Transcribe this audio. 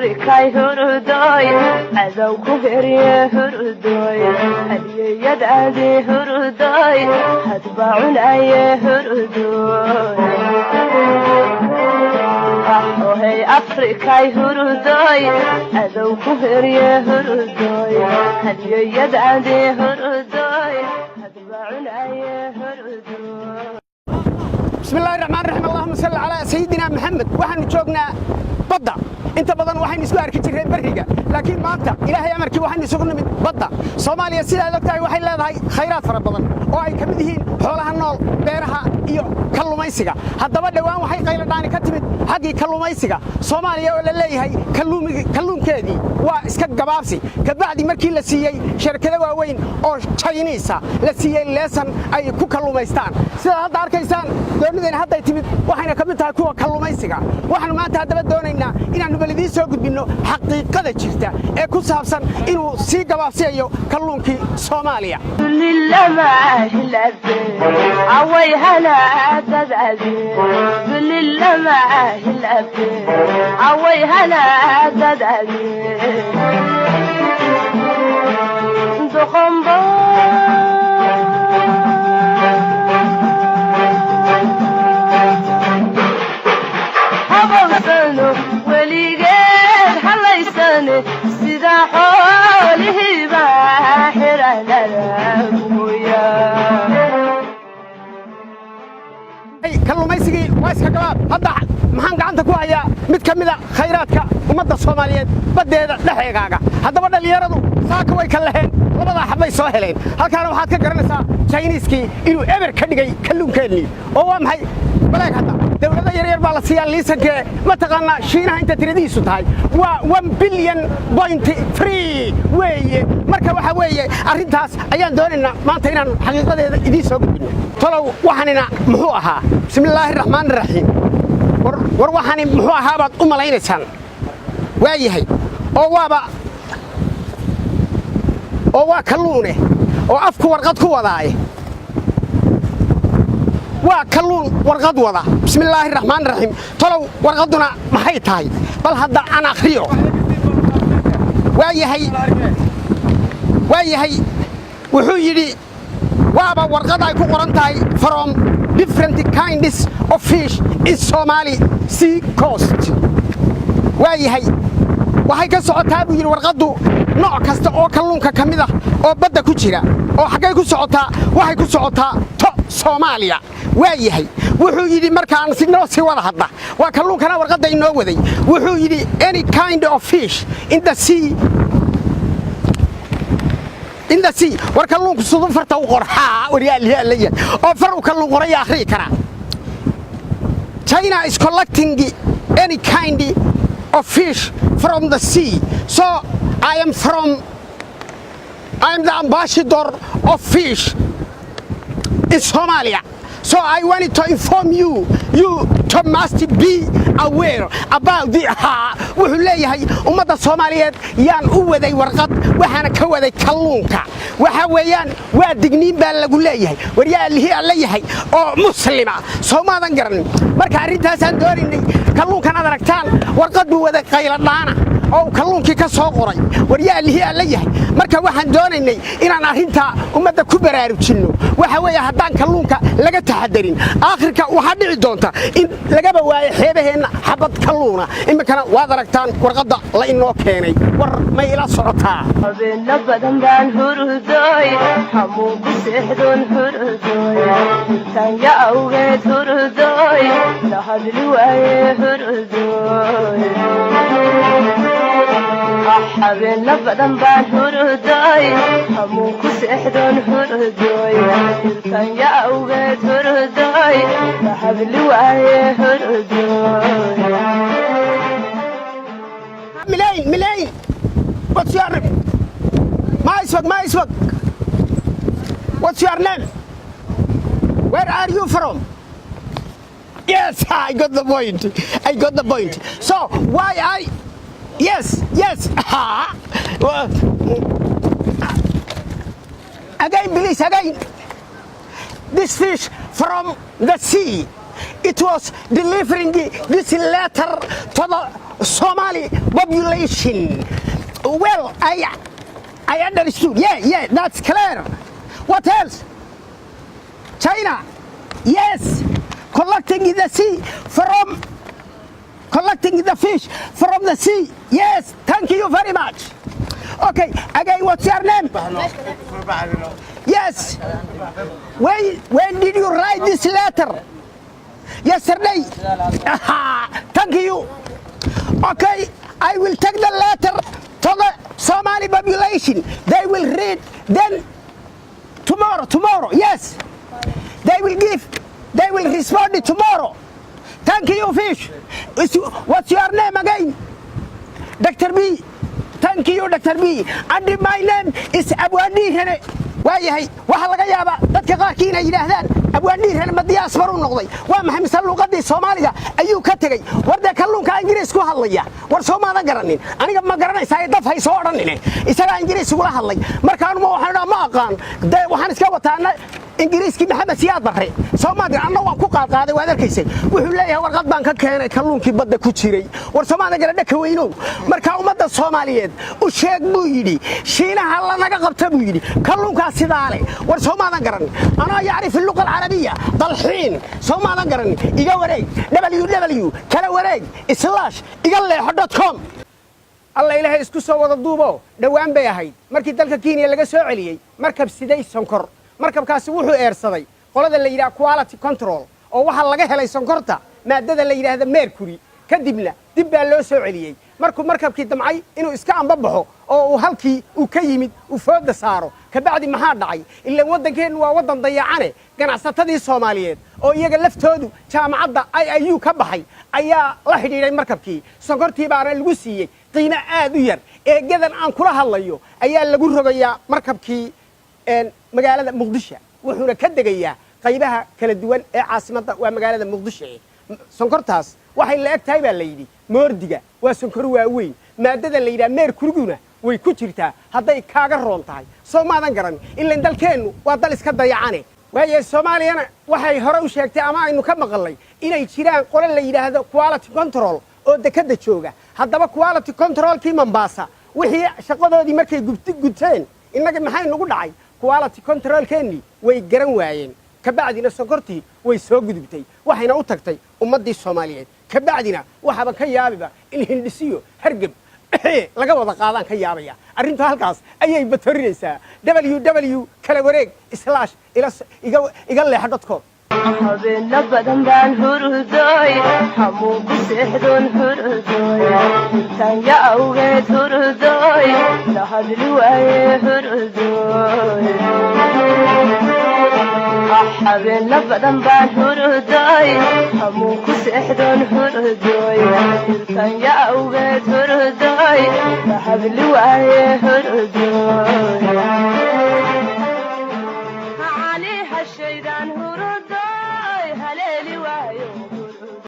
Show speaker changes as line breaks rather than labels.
afrikay hurudooy cadow ku herye hurudooy haliyeyadaade hurudooy hadba cunaye hurudooy ahohay afrikay hurudooy cadow ku herye hurudooy haliyeyadaade hurudooy hadba cunaye hurudooy
بسم الله الرحمن الرحيم اللهم صل على سيدنا محمد waxaan joognaa badda inta badan waxaan isku arki jiray bariga laakiin maanta ilaahay amarkii waxaan isugu nimid badda Soomaaliya sida aad ogtahay waxay leedahay khayraad fara badan oo ay kamid yihiin xoolaha nool beeraha iyo kalluumaysiga haddaba dhawaan waxay qayladaan ka timid xaqii kalluumaysiga Soomaaliya oo la leeyahay kalluunkeedii waa iska gabaabsi kabacdi markii la siiyay shirkado waaweyn oo Chinese la siiyay leesan ay ku kalluumaystaan sida hadda arkaysaan doonideen hadda timid waxayna kamid tahay kuwa kalluumaysiga waxaan maanta hadaba doonaynaa inaanu balidii soo gudbino xaqiiqada jirta ee ku saabsan inuu si gabaabsiyo kalluunkii Soomaaliya
lillama hilabbe away hala dadade lillama hilabbe away hala dadade doqombo habawsano weligeed halaysane sida xoolihiiba xiranalaguya
kalluumaysigii waa iska gabaab hadda maxaan gacanta ku hayaa mid ka mid ah khayraadka ummadda Soomaaliyeed badeeda dhaxeegaaga haddaba dhalinyaradu saaka way ka laheen labada xabay soo heleen halkaan waxaad ka garanaysaa Chinese-kii inuu ever ka dhigay kalluunkeennii oo waa maxay balaag hadda dawladda yaryar baa la siiyay liisankee ma taqaanaa Shiinaha inta tiradiisu tahay waa 1 billion point 3 weeye marka waxa weeye arrintaas ayaan doonaynaa maanta inaan xaqiiqadeeda idin soo gudbino talow waxaanina muxuu ahaa bismillaahir rahmaanir rahiim war waxaan muxuu ahaa baad u maleynaysaan waayahay oo waa kalluune oo afku warqad ku wadaaye waa kalluun warqad wada bismillaahir rahmaanir rahiim talow warqaduna maxay tahay bal hadda aan akhriyo waayahay wuxuu yidhi waaba warqad ay ku qoran tahay from different kinds of fish in Somali sea coast waayahay waxay ka socotaa buu yidhi warqaddu nooc kasta oo kalluunka ka mid ah oo badda ku jira oo xaggay ku socotaa waxay ku socotaa Soomaaliya waayahay wuxuu yidhi markaan si wada hadda waa kalluunkana warqadda inoo waday wuxuu yidhi any kind of fish in the sea war kalluunku siduu farta u qorxaa waryaaliya oo far u kalluun qoraya akhri kara China is collecting any kind of fish from the sea so I am the ambassador of fish in Somalia so I wanted to inform you must be aware about the wuxuu leeyahay ummadda Soomaaliyeed yaan u waday warqad waxaana ka waday kalluunka waxa weeyaan waa digniin baa lagu leeyahay waryaalihi alla yahay oo muslima Soomaalidan garan marka arrintaas aan doonaynay kalluunkan aad aragtaan warqad buu waday qayladhaana oo kalluunkii ka soo qoray waryaalihi alla yahay marka waxaan doonaynay inaan arrinta ummadda ku baraarujino waxa weeye haddaan kalluunka laga taxadarin aakhirka waxa dhici doonta in lagaba waayo xeebaheena xabad kalluuna imikana waad aragtaan warqadda la inoo keenay war ma ila socotaa
habeena badan baan hurudooy hamuun ku seexdoon hurudooy intaan ya awgeed hurudooy la hadli waaye hurudooy habeena badan baan hurudooy hamuun ku seexdoon hurudooy intaan ya awgeed hurudooy la hadli waaye hurudooy
ملايين what's your name ما اسمك what's your name where are you from yes I got the point so why yes again please again this fish from the sea it was delivering this letter to the Somali population. Well, I understood. Yeah, that's clear. What else? China, yes, collecting the fish from the sea. Yes, thank you very much. Okay, again, what's your name? Yes. When did you write this letter? Yesterday. Thank you. Okay, I will take the letter to the Somali population. They will read then tomorrow. Yes. They will respond tomorrow. Thank you, fish. What's your name again? Dr. B. Thank you, Dr. B. And my name is Abwani. waayahay waxa laga yaabaa dadka qaarkiina yiraahdaan abwaaniirana madiyaas baru noqday waa maxay misal luqadii Soomaaliga ayuu ka tagay warda kalluunka Ingiriis ku hadlaya war Soomaalida garanin aniga ma garanaysaa daf hay soo oranine isaga Ingiriis ugu hadlay markaan ma aqaan waxaan iska wataana Ingiriiski Maxamed Siyaad Barre Soomaaliga anna waan ku qaadqaaday waad arkaysay wuxuu leeyahay warqad baan ka keenay kalluunkii badda ku jiray war Soomaaliga garadha ka weyno marka ummadda Soomaaliyeed u sheeg buu yiri shiinaha la naga qabta buu yiri kalluunka sidaale war Soomaaliga garan ana yaarif اللغة العربية طلحين Soomaaliga garan iga wareeg www kala wareeg /igaleexo.com الله إلهي isku soo wada duubo dhawaan bay ahayd markii dalka Kenya laga soo celiyay markab siday sonkor markabkaasi wuxuu eersaday qolada la yiraahdo quality control oo waxa laga helay sonkorta maadada la yiraahdo mercury kadibna dib baa loo soo celiyay markuu markabkii damcay inuu iska ambabaxo oo uu halkii uu ka yimid uu fooda saaro ka bacdi maxaa dhacay ilaa wadankeenu waa wadan dayacane ganacsatadii Soomaaliyeed oo iyaga laftoodu jaamacadda IIU ka baxay ayaa la xidhiidhay markabkii sonkortii baana lagu siiyay qiimo aad u yar eegadan aan kula hadlayo ayaa lagu rogayaa markabkii magaalada Mogadishu wuxuuna ka degayaa qaybaha kala duwan ee caasimadda waa magaalada Mogadishu sonkortaas waxay la egtahay baa la yiri moordiga waa sonkor waaweyn maadada la yiraahdo mercuryguna way ku jirtaa haday kaaga roon tahay Soomaalidan garan ilaa dalkeenu waa dal iska dayacane waaye Soomaaliyana waxay hore u sheegtay ama aynu ka maqalay inay jiraan qolo la yiraahdo quality control oo dekada jooga haddaba quality control kii Mombasa wixii shaqadoodii markay gubteen inaga maxay nagu dhacay quality control keeni way garan waayeen ka bacdina sonkortii way soo gudubtay waxayna u tagtay ummadii Soomaaliyeed ka bacdina waxaba ka yaabiba in hindisiyo hargab laga wada qaadaan ka yaabaya arrintu halkaas ayay batorinaysaa www kala wareeg /igaleexo.com
habeenna badan baan hurudooy hamuun ku seexdoon hurudooy intaan ya awgeed hurudooy la hadli waaye hurudooy habeenna badan baan hurudooy hamuun ku seexdoon hurudooy intaan ya awgeed hurudooy la hadli waaye hurudooy